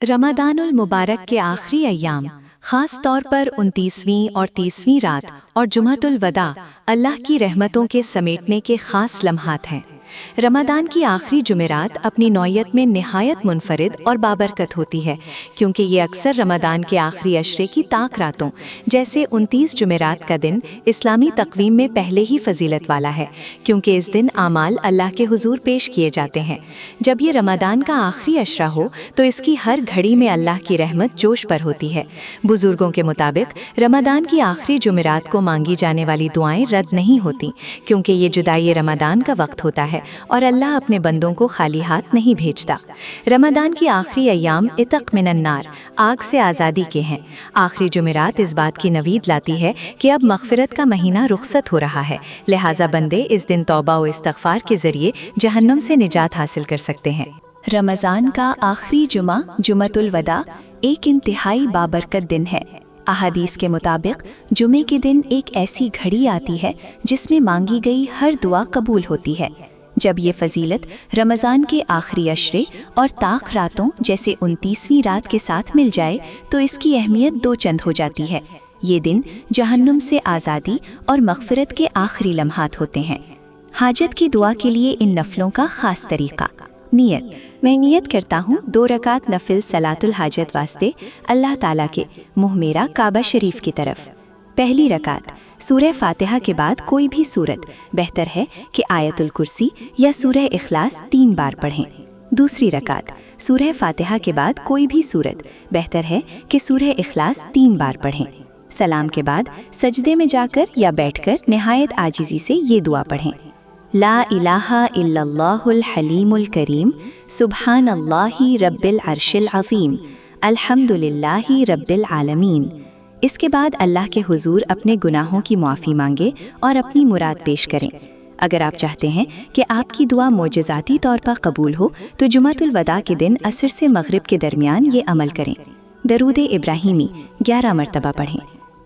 रमदानुल मुबारक के आखिरी अय्याम, ख़ास तौर पर 29वीं और 30वीं रात और जुमअतुल वदा अल्लाह की रहमतों के समेटने के ख़ास लम्हात हैं। रमदान की आखिरी जुमेरात अपनी नौयत में निहायत मुनफरिद और बाबरकत होती है, क्योंकि ये अक्सर रमदान के आखिरी अशरे की ताक रातों जैसे 29 जुमेरात का दिन इस्लामी तक़वीम में पहले ही फजीलत वाला है, क्योंकि इस दिन आमाल अल्लाह के हुजूर पेश किए जाते हैं। जब ये रमदान का आखिरी अशरा हो तो इसकी हर घड़ी में अल्लाह की रहमत जोश पर होती है। बुजुर्गों के मुताबिक रमदान की आखिरी जुमेरात को मांगी जाने वाली दुआएं रद्द नहीं होती, क्योंकि ये जुदाई रमदान का वक्त होता है और अल्लाह अपने बंदों को खाली हाथ नहीं भेजता। रमदान की आखिरी अय्याम इतक मिनन नार, आग से आज़ादी के हैं। आखिरी जुमेरात इस बात की नवीद लाती है कि अब मग़फ़िरत का महीना रुखसत हो रहा है, लिहाजा बंदे इस दिन तौबा व इस्तग़फ़ार के ज़रिए जहन्नुम से निजात हासिल कर सकते हैं। रमज़ान का आखिरी जुमा जुमअतुल वदा एक इंतहाई बाबरकत दिन है। अहादीस के मुताबिक जुमे के दिन एक ऐसी घड़ी आती है जिसमें मांगी गई हर दुआ कबूल होती है। जब ये फजीलत रमज़ान के आखिरी अशरे और ताक रातों जैसे 29वीं रात के साथ मिल जाए तो इसकी अहमियत दो चंद हो जाती है। ये दिन जहन्नुम से आज़ादी और मग़फ़िरत के आखिरी लम्हात होते हैं। हाजत की दुआ के लिए इन नफलों का ख़ास तरीक़ा। नियत। मैं नियत करता हूँ 2 रकात नफिल सलातुल हाजत वास्ते अल्लाह ताला के, मुँह मेरा काबा शरीफ की तरफ। पहली रकात सूरह फातिहा के बाद कोई भी सूरत, बेहतर है कि आयतुल कुर्सी या सूरह इखलास 3 बार पढ़ें। दूसरी रकात सूरह फातिहा के बाद कोई भी सूरत, बेहतर है कि सूरह इखलास 3 बार पढ़ें। सलाम के बाद सजदे में जाकर या बैठकर निहायत आजिज़ी से ये दुआ पढ़ें। ला इलाहा इल्लल्लाहुल हलीमुल करीम, सुब्हानल्लाहि रब्बिल अर्शिल अज़ीम, अल्हम्दुलिल्लाहि रब्बिल आलमीन। इसके बाद अल्लाह के हुजूर अपने गुनाहों की माफ़ी मांगे और अपनी मुराद पेश करें। अगर आप चाहते हैं कि आपकी दुआ मोजज़ाती तौर पर कबूल हो तो जुमअतुल वदा के दिन असर से मगरिब के दरमियान ये अमल करें। दरूद इब्राहिमी 11 मरतबा पढ़ें।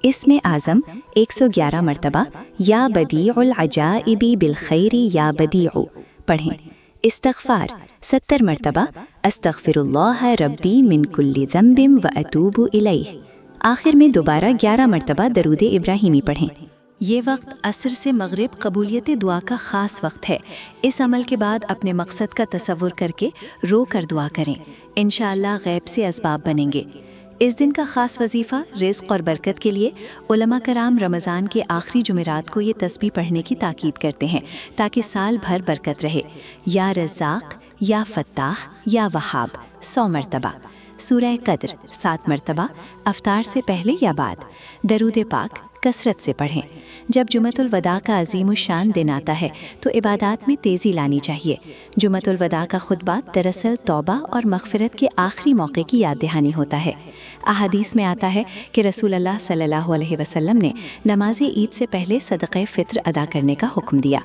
इसमें आज़म 111 मरतबा या बदीउल अजाइबी बिल खैरी या बदीउ पढ़ें। इस्तग़फ़ार 70 मरतबा अस्तग़फ़िरुल्लाह रब्बी मिन कुल्ली ज़ंबिम व अतूबु इलैह। आखिर में दोबारा 11 मरतबा दरूद इब्राहिमी पढ़ें। ये वक्त असर से मगरिब कबूलियत दुआ का ख़ास वक्त है। इस अमल के बाद अपने मकसद का तसव्वुर करके रो कर दुआ करें, इंशाअल्लाह गैब से असबाब बनेंगे। इस दिन का ख़ास वजीफ़ा रिज़्क़ और बरकत के लिए उलमा कराम रमज़ान के आखिरी जुमेरात को ये तस्बीह पढ़ने की ताकीद करते हैं ताकि साल भर बरकत रहे। या रज़्ज़ाक़, या फ़त्ताह, या वहाब 100 मरतबा। सूरह क़द्र 7 मरतबा अफ्तार से पहले या बाद। दरूद पाक कसरत से पढ़ें। जब जुमअतुल वदा का अज़ीमुश्शान दिन आता है तो इबादात में तेज़ी लानी चाहिए। जुमअतुल वदा का खुतबा दरअसल तौबा और मग़फ़िरत के आखिरी मौके की याद दहानी होता है। अहादीस में आता है कि रसूल अल्लाह सल्लल्लाहु अलैहि वसल्लम ने नमाज़ ईद से पहले सदक़े फ़ित्र अदा करने का हुक्म दिया।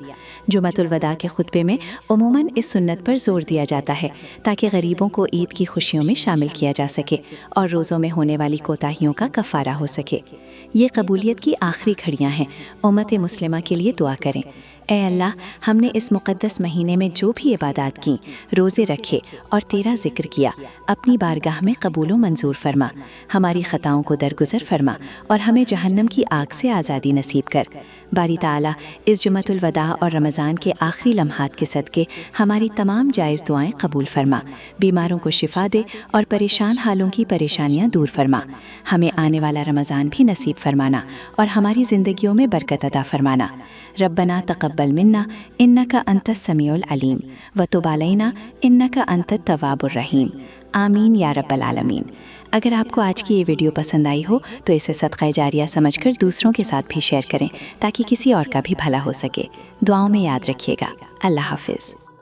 जुमअतुल वदा के खुतबे में उमूमन इस सुन्नत पर ज़ोर दिया जाता है ताकि गरीबों को ईद की खुशियों में शामिल किया जा सके और रोज़ों में होने वाली कोताहियों का कफ़ारा हो सके। ये कबूलियत की आखिरी घड़ियाँ हैं। उम्मत मुस्लिमा के लिए दुआ करें। ए अल्लाह, हमने इस मुक़द्दस महीने में जो भी इबादत की, रोज़े रखे और तेरा ज़िक्र किया, अपनी बारगाह में कबूल व मंजूर फरमा। हमारी ख़ताओं को दरगुज़र फरमा और हमें जहन्नम की आग से आज़ादी नसीब कर। बारी ताला इस जुमअतुल वदा और रमज़ान के आखिरी लम्हात के सदक़े हमारी तमाम जायज़ दुआएं कबूल फरमा। बीमारों को शिफा दे और परेशान हालों की परेशानियां दूर फरमा। हमें आने वाला रमज़ान भी नसीब फरमाना और हमारी ज़िंदगियों में बरकत अता फरमाना। रब्बना तक़ब्बल मिन्ना इन्नका अंतस समीउल अलीम व तुब अलैना इन्नका अंतत तव्वाबुर रहीम। आमीन या रब्बल आलमीन। अगर आपको आज की ये वीडियो पसंद आई हो तो इसे सदक़ा जारिया समझकर दूसरों के साथ भी शेयर करें ताकि किसी और का भी भला हो सके। दुआओं में याद रखिएगा। अल्लाह हाफ़िज़।